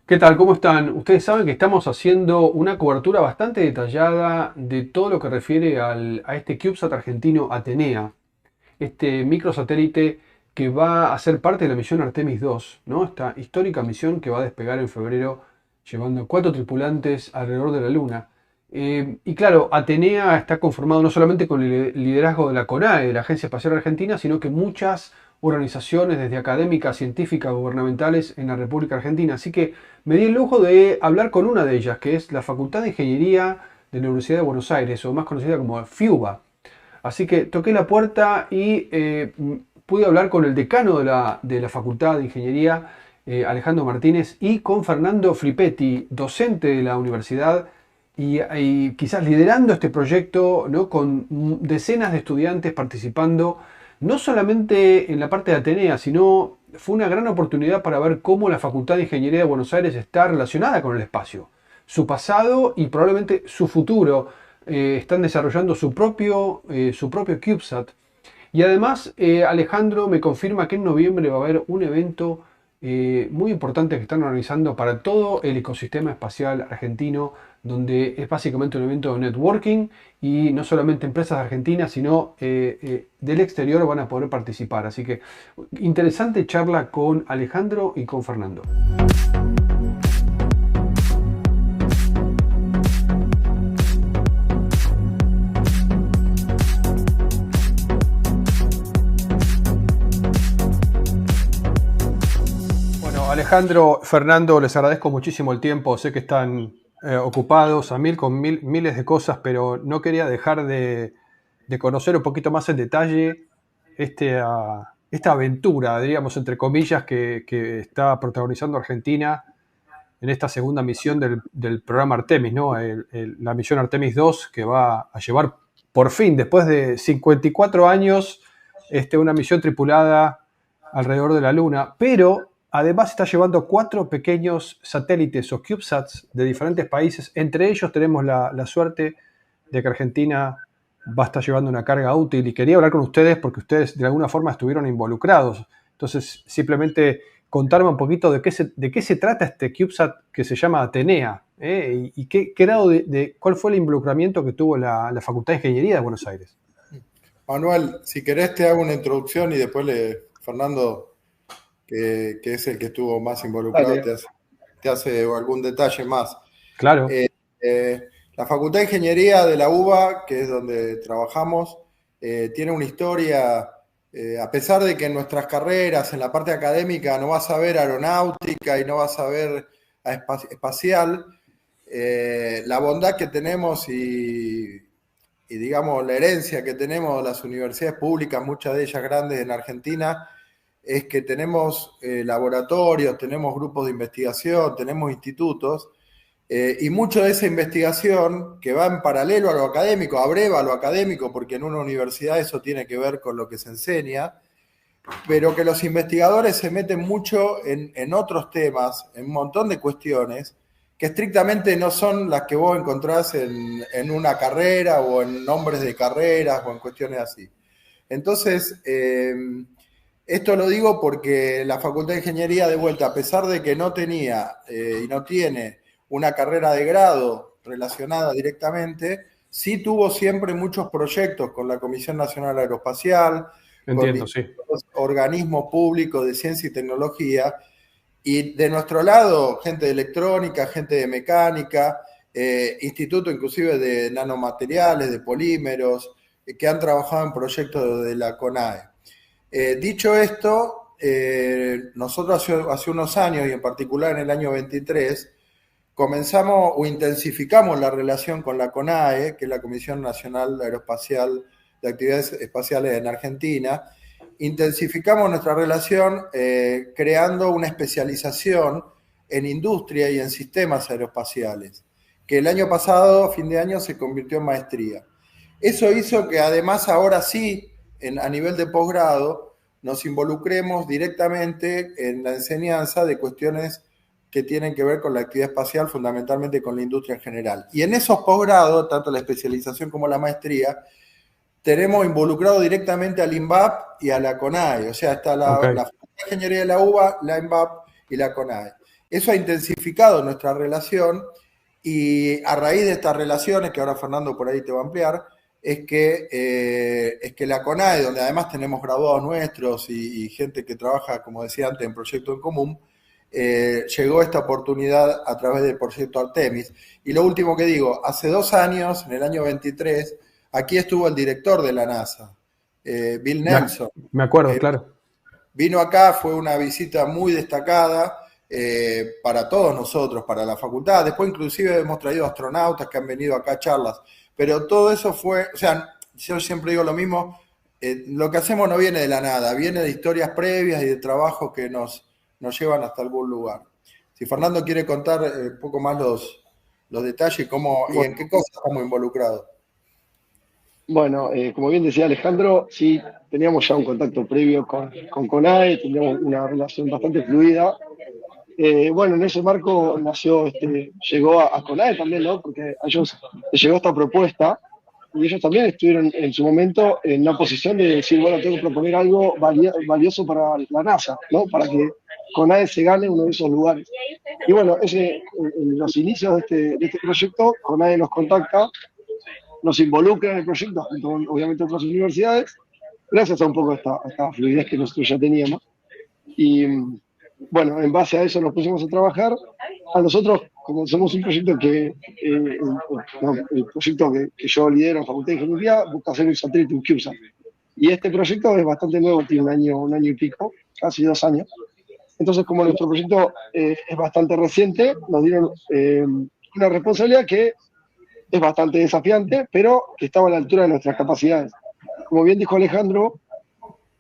¿Qué tal? ¿Cómo están? Ustedes saben que estamos haciendo una cobertura bastante detallada de todo lo que refiere a este CubeSat argentino Atenea, este microsatélite que va a ser parte de la misión Artemis 2, ¿no? Esta histórica misión que va a despegar en febrero llevando 4 tripulantes alrededor de la Luna. Y claro, Atenea está conformado no solamente con el liderazgo de la CONAE, de la Agencia Espacial Argentina, sino que muchas organizaciones, desde académicas, científicas, gubernamentales en la República Argentina. Así que me di el lujo de hablar con una de ellas, que es la Facultad de Ingeniería de la Universidad de Buenos Aires, o más conocida como FIUBA. Así que toqué la puerta y pude hablar con el decano de la Facultad de Ingeniería, Alejandro Martínez, y con Fernando Flippetti, docente de la universidad y quizás liderando este proyecto, ¿no? Con decenas de estudiantes participando, no solamente en la parte de Atenea, sino fue una gran oportunidad para ver cómo la Facultad de Ingeniería de Buenos Aires está relacionada con el espacio, su pasado y probablemente su futuro. Están desarrollando su propio CubeSat. Y además, Alejandro me confirma que en noviembre va a haber un evento muy importante que están organizando para todo el ecosistema espacial argentino, donde es básicamente un evento de networking y no solamente empresas argentinas, sino del exterior van a poder participar. Así que interesante charla con Alejandro y con Fernando. Bueno, Alejandro, Fernando, les agradezco muchísimo el tiempo. Sé que están ocupados a mil con miles de cosas, pero no quería dejar de conocer un poquito más en detalle esta aventura, diríamos, entre comillas, que está protagonizando Argentina en esta segunda misión del programa Artemis, ¿no? La misión Artemis 2, que va a llevar por fin, después de 54 años, una misión tripulada alrededor de la Luna, pero además está llevando 4 pequeños satélites o CubeSats de diferentes países. Entre ellos tenemos la suerte de que Argentina va a estar llevando una carga útil y quería hablar con ustedes porque ustedes de alguna forma estuvieron involucrados. Entonces, simplemente contarme un poquito de qué se trata este CubeSat que se llama Atenea, y qué grado cuál fue el involucramiento que tuvo la Facultad de Ingeniería de Buenos Aires. Manuel, si querés te hago una introducción y después Fernando, que es el que estuvo más involucrado, Dale. te hace algún detalle más. Claro, Eh, la Facultad de Ingeniería de la UBA, que es donde trabajamos, tiene una historia, a pesar de que en nuestras carreras, en la parte académica, no vas a ver aeronáutica y no vas a ver espacial, la bondad que tenemos y digamos la herencia que tenemos de las universidades públicas, muchas de ellas grandes en Argentina, es que tenemos laboratorios, tenemos grupos de investigación, tenemos institutos, y mucho de esa investigación que va en paralelo a lo académico, abreva a lo académico, porque en una universidad eso tiene que ver con lo que se enseña, pero que los investigadores se meten mucho en otros temas, en un montón de cuestiones, que estrictamente no son las que vos encontrás en una carrera o en nombres de carreras o en cuestiones así. Entonces, esto lo digo porque la Facultad de Ingeniería, de vuelta, a pesar de que no tenía y no tiene una carrera de grado relacionada directamente, sí tuvo siempre muchos proyectos con la Comisión Nacional Aeroespacial, con entiendo, sí. distintos organismos públicos de ciencia y tecnología, y de nuestro lado, gente de electrónica, gente de mecánica, instituto inclusive de nanomateriales, de polímeros, que han trabajado en proyectos de la CONAE. Dicho esto, nosotros hace unos años, y en particular en el año 23, comenzamos o intensificamos la relación con la CONAE, que es la Comisión Nacional Aeroespacial de Actividades Espaciales en Argentina. Intensificamos nuestra relación creando una especialización en industria y en sistemas aeroespaciales, que el año pasado, a fin de año, se convirtió en maestría. Eso hizo que además ahora sí, a nivel de posgrado, nos involucremos directamente en la enseñanza de cuestiones que tienen que ver con la actividad espacial, fundamentalmente con la industria en general. Y en esos posgrados, tanto la especialización como la maestría, tenemos involucrado directamente al INVAP y a la CONAE. O sea, está Ok. la Facultad de Ingeniería de la UBA, la INVAP y la CONAE. Eso ha intensificado nuestra relación y a raíz de estas relaciones, que ahora Fernando por ahí te va a ampliar, es que la CONAE, donde además tenemos graduados nuestros y gente que trabaja, como decía antes, en proyectos en común, llegó esta oportunidad a través del proyecto Artemis. Y lo último que digo, hace 2 años, en el año 23, aquí estuvo el director de la NASA, Bill Nelson. Me acuerdo, claro. Vino acá, fue una visita muy destacada para todos nosotros, para la facultad. Después inclusive hemos traído astronautas que han venido acá a charlas. Pero todo eso fue, o sea, yo siempre digo lo mismo, lo que hacemos no viene de la nada, viene de historias previas y de trabajos que nos llevan hasta algún lugar. Si Fernando quiere contar un poco más los detalles y en qué cosas estamos involucrados. Bueno, como bien decía Alejandro, sí, teníamos ya un contacto previo con CONAE, teníamos una relación bastante fluida. Bueno, en ese marco llegó a CONAE también, ¿no? Porque a ellos les llegó esta propuesta y ellos también estuvieron en su momento en una posición de decir, bueno, tengo que proponer algo valioso para la NASA, ¿no? Para que CONAE se gane uno de esos lugares. Y bueno, en los inicios de este proyecto, CONAE nos contacta, nos involucra en el proyecto, junto con obviamente otras universidades, gracias a un poco esta fluidez que nosotros ya teníamos. Y bueno, en base a eso nos pusimos a trabajar. A nosotros, como somos un proyecto el proyecto que yo lidero en Facultad de Ingeniería, busca hacer un satélite, un CubeSat. Y este proyecto es bastante nuevo, tiene un año y pico, casi 2 años. Entonces, como nuestro proyecto es bastante reciente, nos dieron una responsabilidad que es bastante desafiante, pero que estaba a la altura de nuestras capacidades. Como bien dijo Alejandro,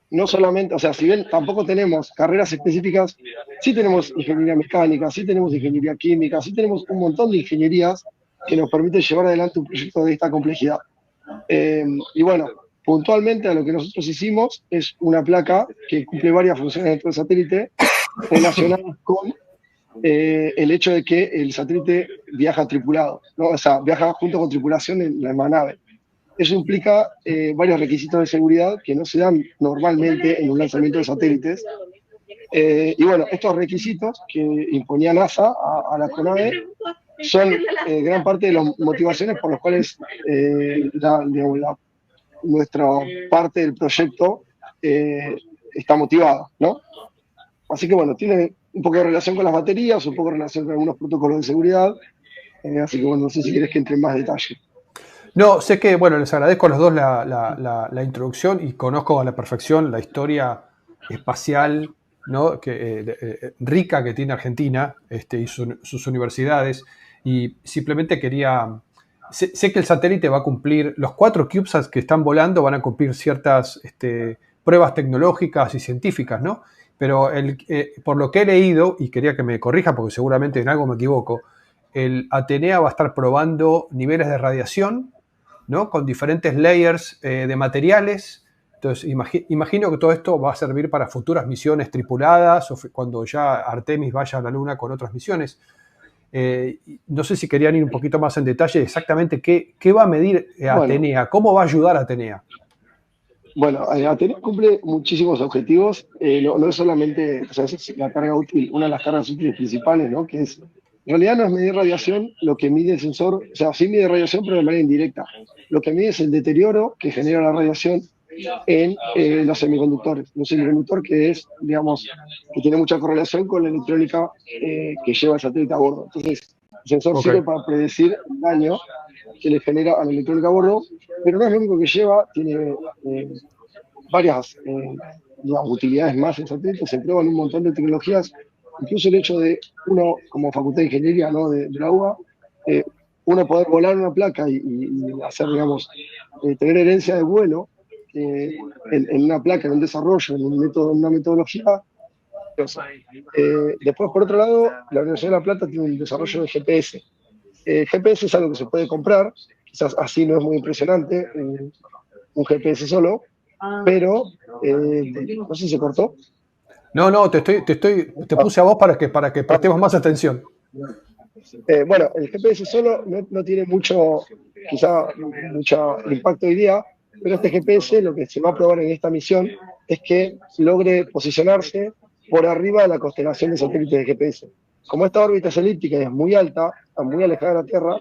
no solamente, o sea, si bien tampoco tenemos carreras específicas, sí tenemos ingeniería mecánica, sí tenemos ingeniería química, sí tenemos un montón de ingenierías que nos permiten llevar adelante un proyecto de esta complejidad. Y bueno, puntualmente a lo que nosotros hicimos es una placa que cumple varias funciones dentro del satélite relacionadas con el hecho de que el satélite viaja tripulado, ¿no? O sea, viaja junto con tripulación en la misma nave. Eso implica varios requisitos de seguridad que no se dan normalmente en un lanzamiento de satélites. Y bueno, estos requisitos que imponía NASA a la CONAE son gran parte de las motivaciones por las cuales nuestra parte del proyecto está motivada, ¿no? Así que bueno, tiene un poco de relación con las baterías, un poco de relación con algunos protocolos de seguridad. Así que bueno, no sé si quieres que entre en más detalle. No, sé que, bueno, les agradezco a los dos la introducción y conozco a la perfección la historia espacial, ¿no? Rica que tiene Argentina y sus universidades. Y simplemente quería... Sé que el satélite va a cumplir, los 4 CubeSats que están volando van a cumplir ciertas pruebas tecnológicas y científicas, ¿no? Pero por lo que he leído, y quería que me corrija porque seguramente en algo me equivoco, el Atenea va a estar probando niveles de radiación, ¿no? Con diferentes layers de materiales. Entonces, imagino que todo esto va a servir para futuras misiones tripuladas o cuando ya Artemis vaya a la Luna con otras misiones. No sé si querían ir un poquito más en detalle exactamente qué va a medir Atenea, bueno, cómo va a ayudar a Atenea. Bueno, Atenea cumple muchísimos objetivos, no es solamente, o sea, es la carga útil, una de las cargas útiles principales, ¿no? Que es, en realidad no es medir radiación lo que mide el sensor, o sea, sí mide radiación, pero de manera indirecta. Lo que mide es el deterioro que genera la radiación en los semiconductores. Un semiconductor que es, digamos, que tiene mucha correlación con la electrónica que lleva el satélite a bordo. Entonces, el sensor sirve para predecir el daño que le genera a la electrónica a bordo, pero no es lo único que lleva, tiene varias digamos, utilidades más el satélite, se prueban un montón de tecnologías, incluso el hecho de uno, como Facultad de Ingeniería, ¿no? de la UBA, uno poder volar una placa y hacer, digamos, tener herencia de vuelo en una placa, en un desarrollo, en una metodología. Después, por otro lado, la Universidad de La Plata tiene un desarrollo de GPS. GPS es algo que se puede comprar, quizás así no es muy impresionante, un GPS solo, pero no sé si se cortó. No, te puse a vos para que prestemos más atención. Bueno, el GPS solo no tiene mucho impacto hoy día, pero este GPS lo que se va a probar en esta misión es que logre posicionarse por arriba de la constelación de satélites de GPS. como esta órbita es elíptica y es muy alta, está muy alejada de la Tierra,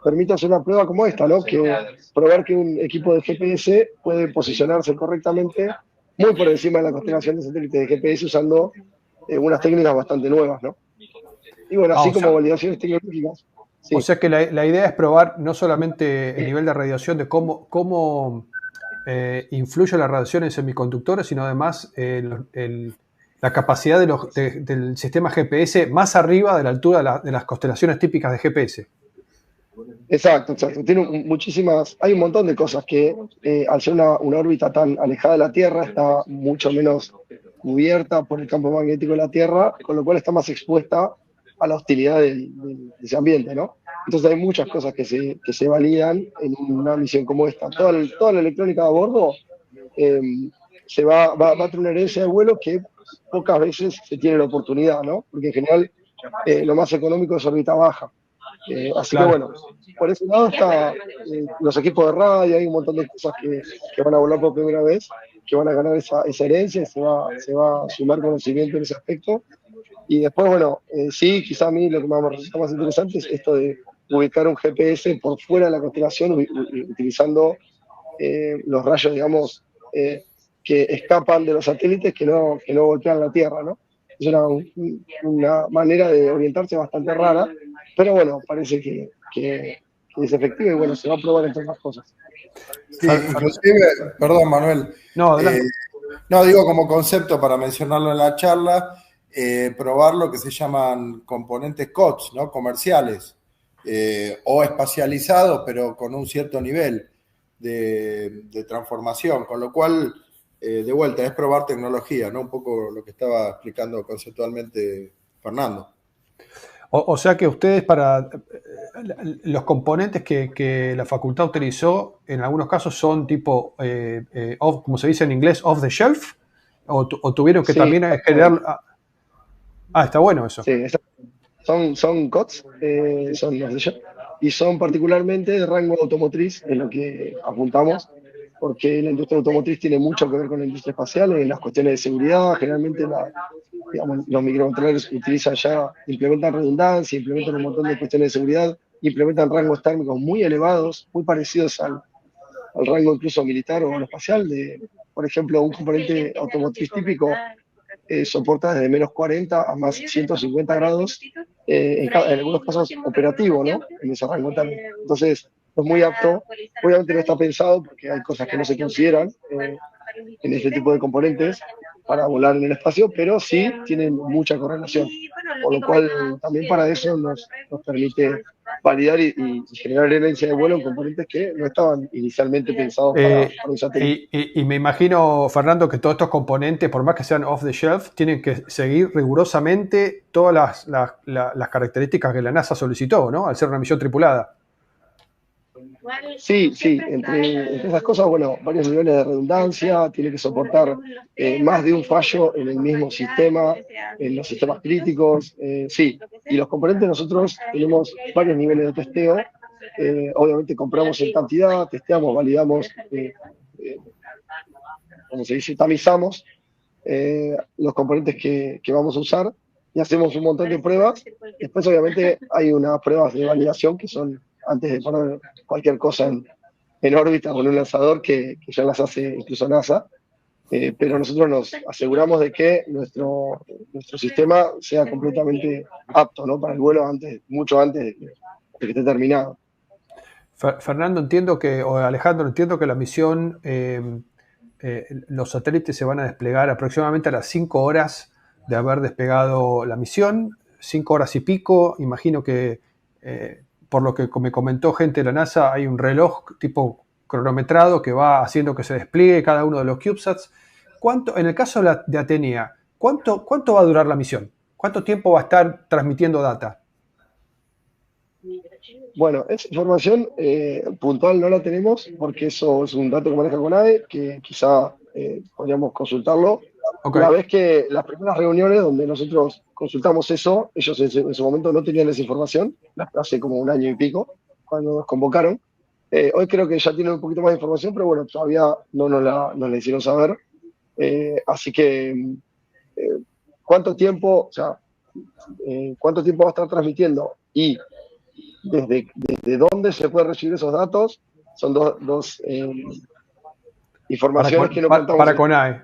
permite hacer una prueba como esta, ¿no? Que probar que un equipo de GPS puede posicionarse correctamente muy por encima de la constelación de satélites de GPS usando unas técnicas bastante nuevas, ¿no? Y bueno, Ah, así como validaciones tecnológicas. o Sí, sea que la idea es probar no solamente el nivel de radiación, de cómo influye la radiación en semiconductores, sino además la capacidad del sistema GPS más arriba de la altura de las constelaciones típicas de GPS. exacto, exacto. Tiene muchísimas, hay un montón de cosas que al ser una órbita tan alejada de la Tierra está mucho menos cubierta por el campo magnético de la Tierra, con lo cual está más expuesta a la hostilidad de ese ambiente, ¿no? Entonces hay muchas cosas que se validan en una misión como esta. Toda la electrónica a bordo eh, va a tener una herencia de vuelo que pocas veces se tiene la oportunidad, ¿no? Porque en general lo más económico es órbita baja. Así que Claro. bueno, por ese lado está los equipos de radio, hay un montón de cosas que van a volar por primera vez, que van a ganar esa herencia, se va a sumar conocimiento en ese aspecto. Y después, bueno, sí, quizá a mí lo que me resulta más interesante es esto de ubicar un GPS por fuera de la constelación, utilizando los rayos, digamos, que escapan de los satélites que no golpean la Tierra, ¿no? Es una manera de orientarse bastante rara, pero bueno, parece que es efectivo y bueno, se va a probar entre otras cosas. Sí, inclusive, perdón Manuel, No, eh, adelante. no digo como concepto para mencionarlo en la charla, probar lo que se llaman componentes COTS, ¿no? Comerciales o espacializados, pero con un cierto nivel de transformación, con lo cual, de vuelta, es probar tecnología, ¿no? Un poco lo que estaba explicando conceptualmente Fernando. O sea que ustedes para los componentes que la facultad utilizó, en algunos casos son tipo, como se dice en inglés, off the shelf, o tuvieron que Sí, también generar... Está bueno eso. sí, son COTS, son los de ellos, y son particularmente de rango automotriz, en lo que apuntamos, porque la industria automotriz tiene mucho que ver con la industria espacial, en las cuestiones de seguridad, generalmente digamos, los microcontroladores utilizan ya, implementan redundancia, implementan un montón de cuestiones de seguridad, implementan rangos térmicos muy elevados, muy parecidos al rango incluso militar o aeroespacial, por ejemplo, un componente automotriz típico soporta desde menos 40 a más 150 grados, en algunos casos operativo, ¿no? En ese rango también. Entonces, es muy apto. Obviamente no está pensado porque hay cosas que no se consideran en este tipo de componentes para volar en el espacio, pero sí tienen mucha correlación. Por lo cual, también para eso nos permite validar y generar herencia de vuelo en componentes que no estaban inicialmente pensados para un satélite. Y me imagino, Fernando, que todos estos componentes, por más que sean off the shelf, tienen que seguir rigurosamente todas las características que la NASA solicitó, ¿no? Al ser una misión tripulada. Sí, sí, entre esas cosas, bueno, varios niveles de redundancia, tiene que soportar más de un fallo en el mismo sistema, en los sistemas críticos, sí, y los componentes nosotros tenemos varios niveles de testeo, obviamente compramos en cantidad, testeamos, validamos, como se dice, tamizamos los componentes que vamos a usar y hacemos un montón de pruebas. Después, obviamente, hay unas pruebas de validación que son antes de poner cualquier cosa en órbita con un lanzador que ya las hace incluso NASA. Pero nosotros nos aseguramos de que nuestro sistema sea completamente apto, ¿no? Para el vuelo mucho antes de que esté terminado. Fernando, entiendo o Alejandro, entiendo que la misión, los satélites se van a desplegar aproximadamente a las 5 horas de haber despegado la misión, 5 horas y pico. Imagino que, por lo que me comentó gente de la NASA, hay un reloj tipo cronometrado que va haciendo que se despliegue cada uno de los CubeSats. En el caso de Atenea, ¿cuánto va a durar la misión? ¿Cuánto tiempo va a estar transmitiendo data? Bueno, esa información puntual no la tenemos porque eso es un dato que maneja CONADE, que quizá podríamos consultarlo. Ok. La vez que las primeras reuniones donde nosotros consultamos eso, ellos en su momento no tenían esa información, hace como un año y pico, cuando nos convocaron. Hoy creo que ya tienen un poquito más de información, pero bueno, todavía no nos la hicieron saber. Así que, ¿cuánto tiempo? O sea, cuánto tiempo va a estar transmitiendo y desde dónde se puede recibir esos datos, son dos informaciones que no contamos. Para CONAE.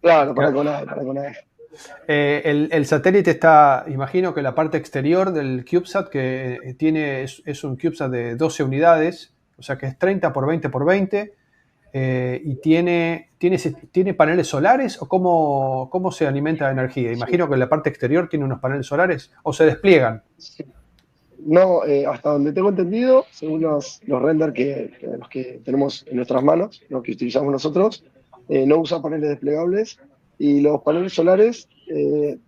Claro, para CONAE. El satélite está, imagino que la parte exterior del CubeSat que tiene es un CubeSat de 12 unidades, o sea que es 30 por 20 por 20, y tiene paneles solares o cómo se alimenta de energía. Imagino que la parte exterior tiene unos paneles solares o se despliegan. No, hasta donde tengo entendido, según los renders los que tenemos en nuestras manos, los que utilizamos nosotros, no usa paneles desplegables y los paneles solares,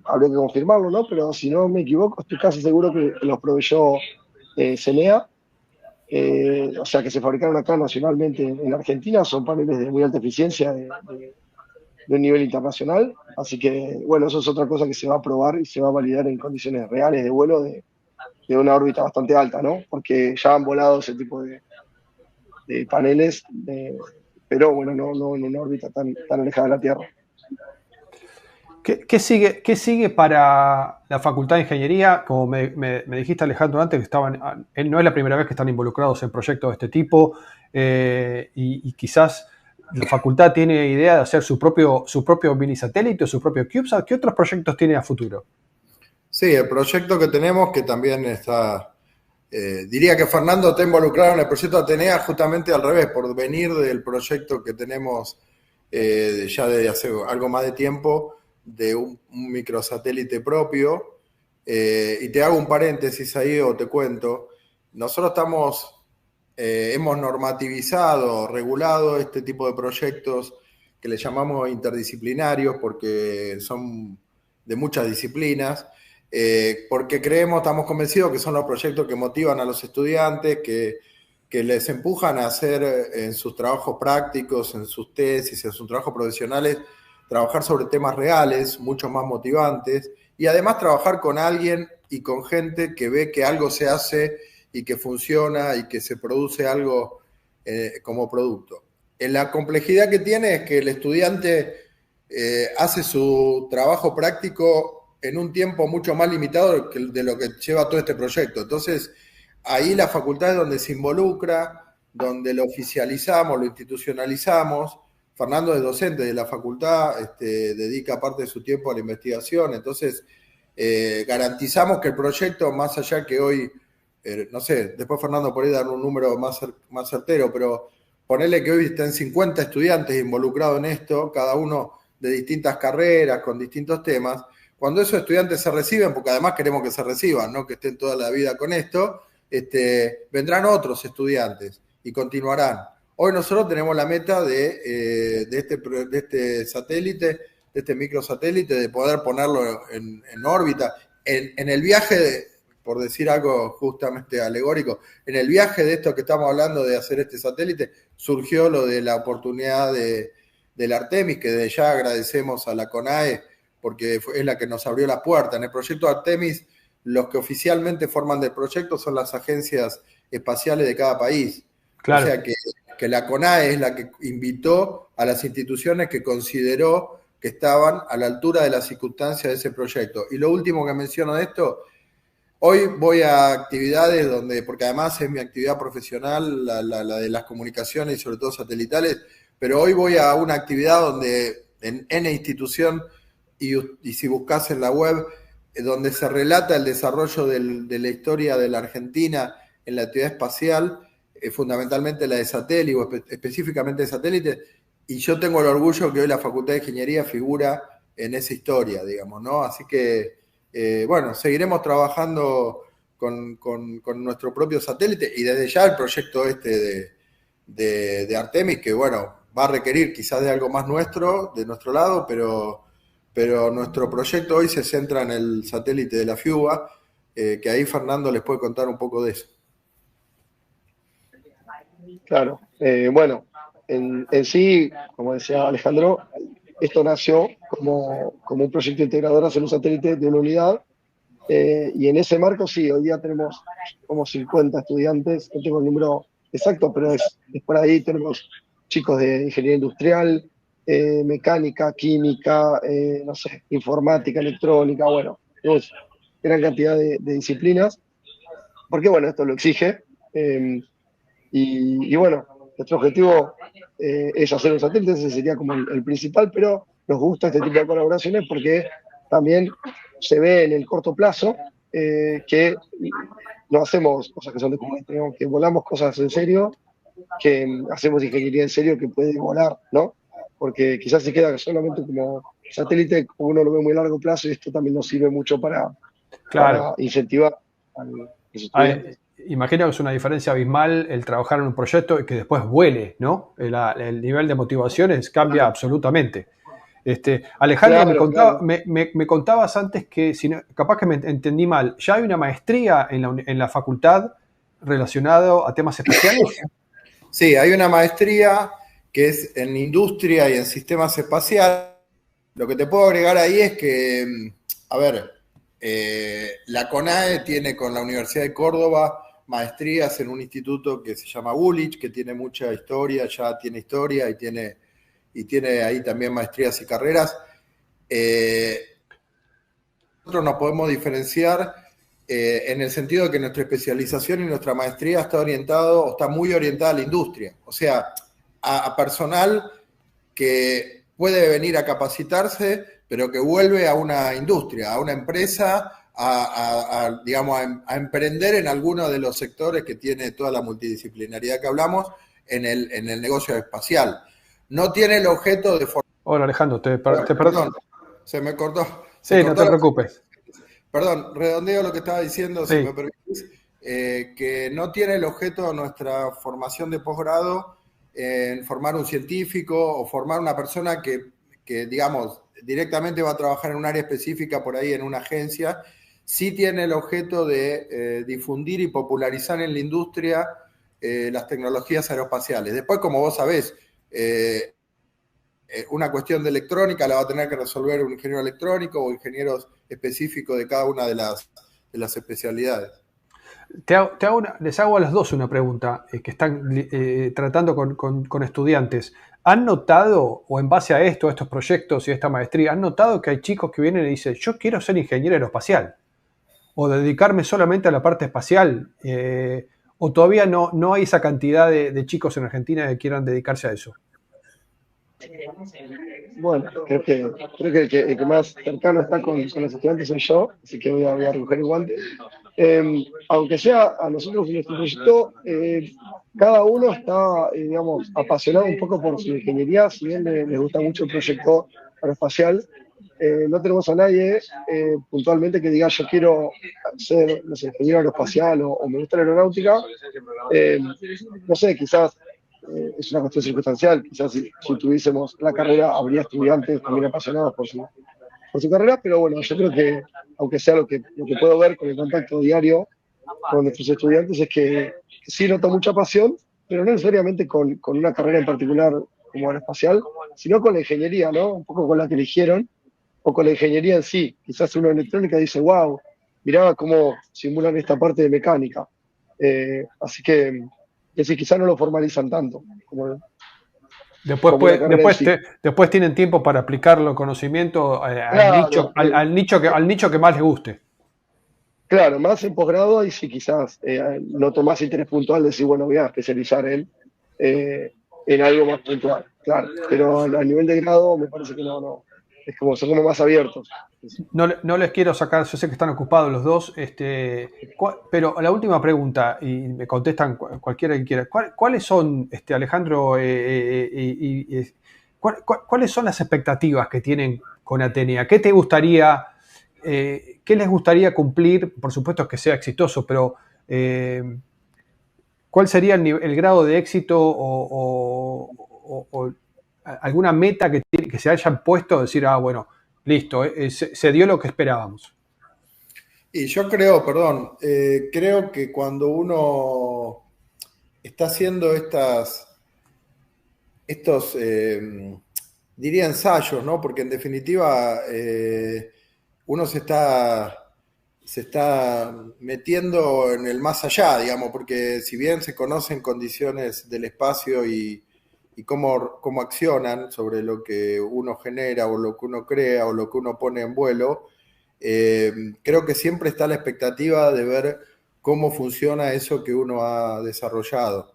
habría que confirmarlo, ¿no? Pero si no me equivoco, estoy casi seguro que los proveyó CENEA, o sea que se fabricaron acá nacionalmente en Argentina, son paneles de muy alta eficiencia de un nivel internacional, así que bueno, eso es otra cosa que se va a probar y se va a validar en condiciones reales de vuelo de una órbita bastante alta, ¿no? Porque ya han volado ese tipo de paneles, pero bueno, no en una órbita tan alejada de la Tierra. ¿Qué sigue para la Facultad de Ingeniería? Como me dijiste, Alejandro, antes, que no es la primera vez que están involucrados en proyectos de este tipo, y quizás la facultad tiene idea de hacer su propio mini satélite o su propio CubeSat. ¿Qué otros proyectos tiene a futuro? Sí, el proyecto que tenemos, que también está, diría que Fernando está involucrado en el proyecto Atenea justamente al revés, por venir del proyecto que tenemos ya desde hace algo más de tiempo, de un microsatélite propio. Y te hago un paréntesis ahí o te cuento. Nosotros hemos normativizado, regulado este tipo de proyectos que le llamamos interdisciplinarios porque son de muchas disciplinas. Porque estamos convencidos que son los proyectos que motivan a los estudiantes, que les empujan a hacer en sus trabajos prácticos, en sus tesis, en sus trabajos profesionales, trabajar sobre temas reales, mucho más motivantes, y además trabajar con alguien y con gente que ve que algo se hace y que funciona y que se produce algo como producto. La complejidad que tiene es que el estudiante hace su trabajo práctico en un tiempo mucho más limitado de lo que lleva todo este proyecto. Entonces, ahí la facultad es donde se involucra, donde lo oficializamos, lo institucionalizamos. Fernando es docente de la facultad, dedica parte de su tiempo a la investigación. Entonces, garantizamos que el proyecto, más allá que hoy, no sé, después Fernando podría dar un número más certero, pero ponerle que hoy estén 50 estudiantes involucrados en esto, cada uno de distintas carreras, con distintos temas. Cuando esos estudiantes se reciben, porque además queremos que se reciban, no que estén toda la vida con esto, vendrán otros estudiantes y continuarán. Hoy nosotros tenemos la meta de este satélite, de este microsatélite, de poder ponerlo en órbita. En el viaje, por decir algo justamente alegórico, en el viaje de esto que estamos hablando de hacer este satélite, surgió lo de la oportunidad del Artemis, que desde ya agradecemos a la CONAE, porque es la que nos abrió las puertas. En el proyecto Artemis, los que oficialmente forman del proyecto son las agencias espaciales de cada país. Claro. O sea que la CONAE es la que invitó a las instituciones que consideró que estaban a la altura de las circunstancias de ese proyecto. Y lo último que menciono de esto, hoy voy a actividades porque además es mi actividad profesional, la de las comunicaciones y sobre todo satelitales, pero hoy voy a una actividad donde en N institución, y si buscas en la web, donde se relata el desarrollo de la historia de la Argentina en la actividad espacial, fundamentalmente la de satélite, o específicamente de satélite, y yo tengo el orgullo que hoy la Facultad de Ingeniería figura en esa historia, digamos, ¿no? Así que, bueno, seguiremos trabajando con nuestro propio satélite, y desde ya el proyecto de Artemis, que bueno, va a requerir quizás de algo más de nuestro lado, pero nuestro proyecto hoy se centra en el satélite de la FIUBA, que ahí Fernando les puede contar un poco de eso. Claro, bueno, en sí, como decía Alejandro, esto nació como un proyecto integrador hacer un satélite de una unidad, y en ese marco sí, hoy día tenemos como 50 estudiantes, no tengo el número exacto, pero es por ahí. Tenemos chicos de ingeniería industrial, mecánica, química, no sé, informática, electrónica, bueno, tenemos gran cantidad de disciplinas, porque bueno, esto lo exige. Y bueno, nuestro objetivo es hacer un satélite, ese sería como el principal, pero nos gusta este tipo de colaboraciones porque también se ve en el corto plazo que no hacemos cosas que son de juguete, ¿no? Que volamos cosas en serio, que hacemos ingeniería en serio que puede volar, ¿no? Porque quizás se queda solamente como satélite, como uno lo ve muy a largo plazo, y esto también nos sirve mucho Claro. para incentivar a los estudiantes. Imagino que es una diferencia abismal el trabajar en un proyecto y que después vuele, ¿no? El nivel de motivaciones cambia absolutamente. Alejandro, Claro, claro. me contabas antes que, si no, capaz que me entendí mal, ¿ya hay una maestría en la facultad relacionado a temas espaciales? Sí, hay una maestría que es en industria y en sistemas espaciales. Lo que te puedo agregar ahí es que, a ver, la CONAE tiene con la Universidad de Córdoba maestrías en un instituto que se llama Gulich, que tiene mucha historia, ya tiene historia y tiene ahí también maestrías y carreras. Nosotros nos podemos diferenciar en el sentido de que nuestra especialización y nuestra maestría está orientado o está muy orientada a la industria, o sea, a personal que puede venir a capacitarse, pero que vuelve a una industria, a una empresa, digamos, a emprender en alguno de los sectores que tiene toda la multidisciplinaridad que hablamos en el negocio espacial. No tiene el objeto de formar. Hola Alejandro, Perdón, se me cortó. Se Sí, no cortó te la. preocupes. Perdón, redondeo lo que estaba diciendo, si Sí, me permitís, que no tiene el objeto de nuestra formación de posgrado en formar un científico o formar una persona que, digamos, directamente va a trabajar en un área específica por ahí en una agencia. Sí tiene el objeto de difundir y popularizar en la industria las tecnologías aeroespaciales. Después, como vos sabés, una cuestión de electrónica la va a tener que resolver un ingeniero electrónico o ingenieros específicos de cada una de las especialidades. les hago a los dos una pregunta que están tratando con estudiantes. ¿Han notado, o en base a esto, a estos proyectos y a esta maestría, han notado que hay chicos que vienen y dicen, yo quiero ser ingeniero aeroespacial? ¿O dedicarme solamente a la parte espacial? ¿O todavía no hay esa cantidad de chicos en Argentina que quieran dedicarse a eso? Bueno, creo que el que más cercano está con los estudiantes soy yo, así que voy a recoger el guante. Aunque sea a nosotros en nuestro proyecto, cada uno está, digamos, apasionado un poco por su ingeniería, si bien les gusta mucho el proyecto aeroespacial. No tenemos a nadie puntualmente que diga yo quiero ser, no sé, ingeniero aeroespacial o me gusta la aeronáutica. Eh, no sé, quizás es una cuestión circunstancial, quizás si tuviésemos la carrera habría estudiantes también apasionados por su carrera, pero bueno, yo creo que aunque sea lo que puedo ver con el contacto diario con nuestros estudiantes es que sí noto mucha pasión, pero no necesariamente con una carrera en particular como aeroespacial, sino con la ingeniería, ¿no? Un poco con la que eligieron, o con la ingeniería en sí. Quizás uno en electrónica dice, wow, mirá cómo simulan esta parte de mecánica. Así que sí, quizás no lo formalizan tanto Después, como la carrera en sí. después tienen tiempo para aplicar los conocimientos Claro, al nicho que más les guste. claro, más en posgrado y sí quizás noto más interés puntual de decir, bueno, voy a especializar en algo más puntual, claro. Pero a nivel de grado me parece que no. Es como, son como más abiertos. No les quiero sacar, yo sé que están ocupados los dos, pero la última pregunta, y me contestan cualquiera que quiera, ¿cuáles son, Alejandro, cuáles son las expectativas que tienen con Atenea? ¿Qué te gustaría, qué les gustaría cumplir? Por supuesto que sea exitoso, pero ¿cuál sería el grado de éxito o alguna meta que se hayan puesto? Decir, bueno, listo, se dio lo que esperábamos. Y yo creo, perdón, creo que cuando uno está haciendo estos, diría ensayos, ¿no? Porque en definitiva uno se está metiendo en el más allá, digamos, porque si bien se conocen condiciones del espacio y cómo accionan sobre lo que uno genera o lo que uno crea o lo que uno pone en vuelo, creo que siempre está la expectativa de ver cómo funciona eso que uno ha desarrollado.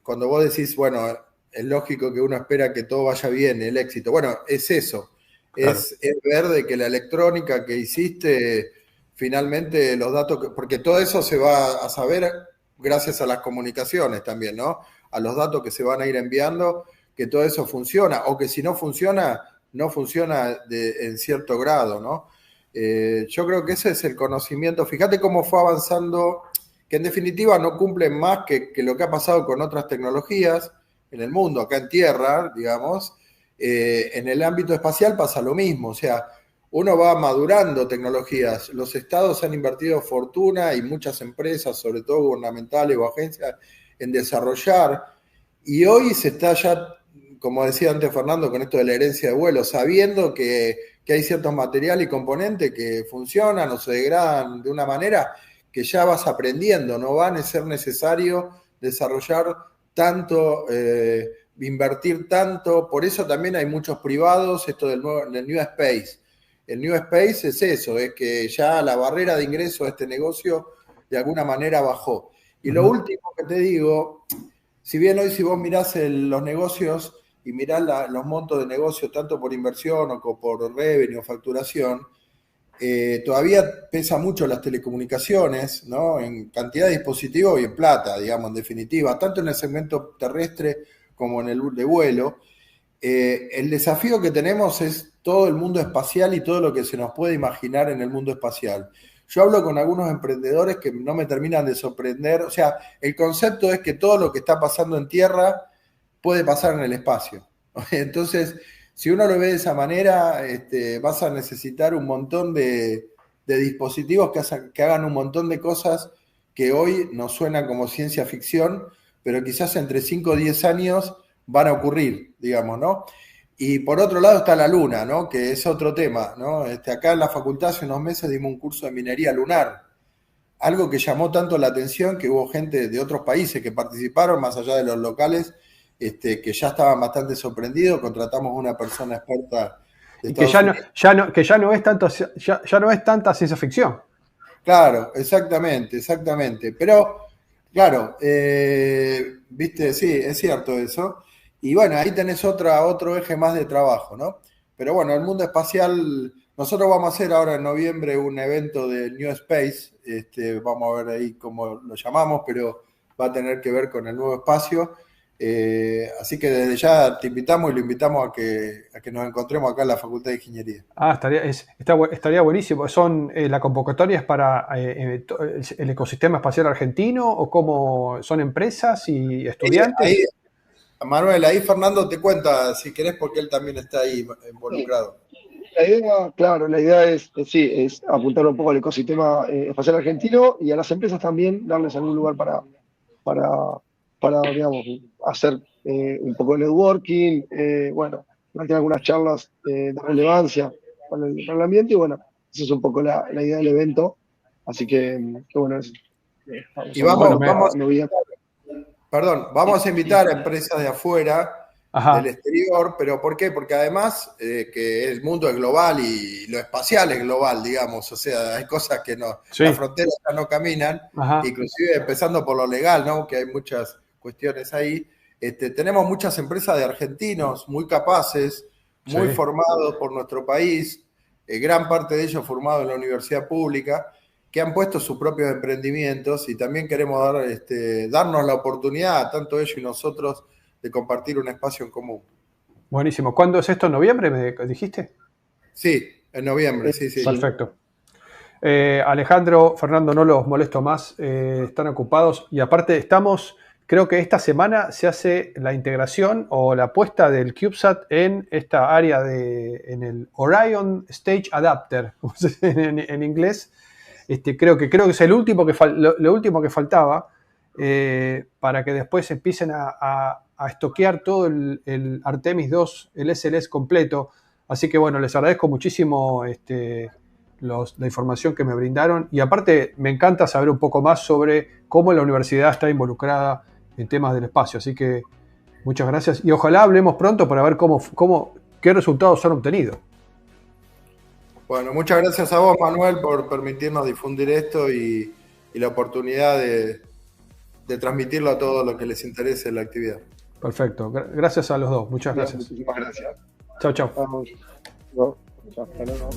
Cuando vos decís, bueno, es lógico que uno espera que todo vaya bien, el éxito. Bueno, es eso. Claro. Es ver de que la electrónica que hiciste, finalmente los datos, porque todo eso se va a saber gracias a las comunicaciones también, ¿no? A los datos que se van a ir enviando, que todo eso funciona, o que si no funciona, no funciona en cierto grado, ¿no? Yo creo que ese es el conocimiento. Fíjate cómo fue avanzando, que en definitiva no cumplen más que lo que ha pasado con otras tecnologías en el mundo, acá en tierra, digamos. En el ámbito espacial pasa lo mismo, o sea, uno va madurando tecnologías. Los estados han invertido fortuna y muchas empresas, sobre todo gubernamentales o agencias, en desarrollar. Y hoy se está ya, como decía antes Fernando, con esto de la herencia de vuelo, sabiendo que hay ciertos materiales y componentes que funcionan o se degradan de una manera que ya vas aprendiendo, no va a ser necesario desarrollar tanto, invertir tanto. Por eso también hay muchos privados, esto del New Space. El New Space es eso, es que ya la barrera de ingreso a este negocio de alguna manera bajó. Y lo último que te digo, si bien hoy si vos mirás los negocios y mirás los montos de negocio tanto por inversión o por revenue o facturación, todavía pesa mucho las telecomunicaciones, ¿no? En cantidad de dispositivos y en plata, digamos, en definitiva, tanto en el segmento terrestre como en el de vuelo. El desafío que tenemos es todo el mundo espacial y todo lo que se nos puede imaginar en el mundo espacial. Yo hablo con algunos emprendedores que no me terminan de sorprender. O sea, el concepto es que todo lo que está pasando en tierra puede pasar en el espacio. Entonces, si uno lo ve de esa manera, vas a necesitar un montón de dispositivos que hagan un montón de cosas que hoy nos suenan como ciencia ficción, pero quizás entre 5 o 10 años van a ocurrir, digamos, ¿no? Y por otro lado está la Luna, ¿no? Que es otro tema, ¿no? Acá en la facultad hace unos meses dimos un curso de minería lunar, algo que llamó tanto la atención que hubo gente de otros países que participaron, más allá de los locales, que ya estaban bastante sorprendidos. Contratamos a una persona experta de Y que ya no es tanto, ya no es tanta ciencia ficción. Claro, exactamente. Pero, claro, viste, sí, es cierto eso. Y bueno, ahí tenés otro eje más de trabajo, ¿no? Pero bueno, el mundo espacial, nosotros vamos a hacer ahora en noviembre un evento de New Space, vamos a ver ahí cómo lo llamamos, pero va a tener que ver con el nuevo espacio. Así que desde ya te invitamos y lo invitamos a que nos encontremos acá en la Facultad de Ingeniería. Estaría buenísimo. ¿La convocatoria es para el ecosistema espacial argentino o cómo son empresas y estudiantes? Ahí, Manuel, ahí Fernando te cuenta, si querés, porque él también está ahí involucrado. La idea es apuntar un poco al ecosistema espacial argentino y a las empresas también darles algún lugar para digamos, hacer un poco de networking, tener algunas charlas de relevancia para el ambiente y bueno, esa es un poco la idea del evento. Así que bueno, y vamos a invitar a empresas de afuera, del exterior, pero ¿por qué? Porque además que el mundo es global y lo espacial es global, digamos, o sea, hay cosas que no, sí. Las fronteras ya no caminan, inclusive empezando por lo legal, ¿no? Que hay muchas cuestiones ahí. Tenemos muchas empresas de argentinos muy capaces, muy formados por nuestro país, gran parte de ellos formados en la universidad pública, que han puesto sus propios emprendimientos y también queremos darnos la oportunidad, tanto ellos y nosotros, de compartir un espacio en común. Buenísimo. ¿Cuándo es esto? ¿En noviembre me dijiste? Sí, en noviembre, sí. Perfecto. Alejandro, Fernando, no los molesto más, están ocupados y aparte creo que esta semana se hace la integración o la puesta del CubeSat en esta área en el Orion Stage Adapter, en inglés. Creo que es lo último que faltaba para que después empiecen a estoquear todo el Artemis 2, el SLS completo. Así que bueno, les agradezco muchísimo la información que me brindaron y aparte me encanta saber un poco más sobre cómo la universidad está involucrada en temas del espacio. Así que Muchas gracias y ojalá hablemos pronto para ver qué resultados han obtenido. Bueno, muchas gracias a vos, Manuel, por permitirnos difundir esto y la oportunidad de transmitirlo a todos los que les interese la actividad. Perfecto. Gracias a los dos. Muchas Bien, gracias. muchísimas gracias. Chao, chao. Vamos. No, hasta luego.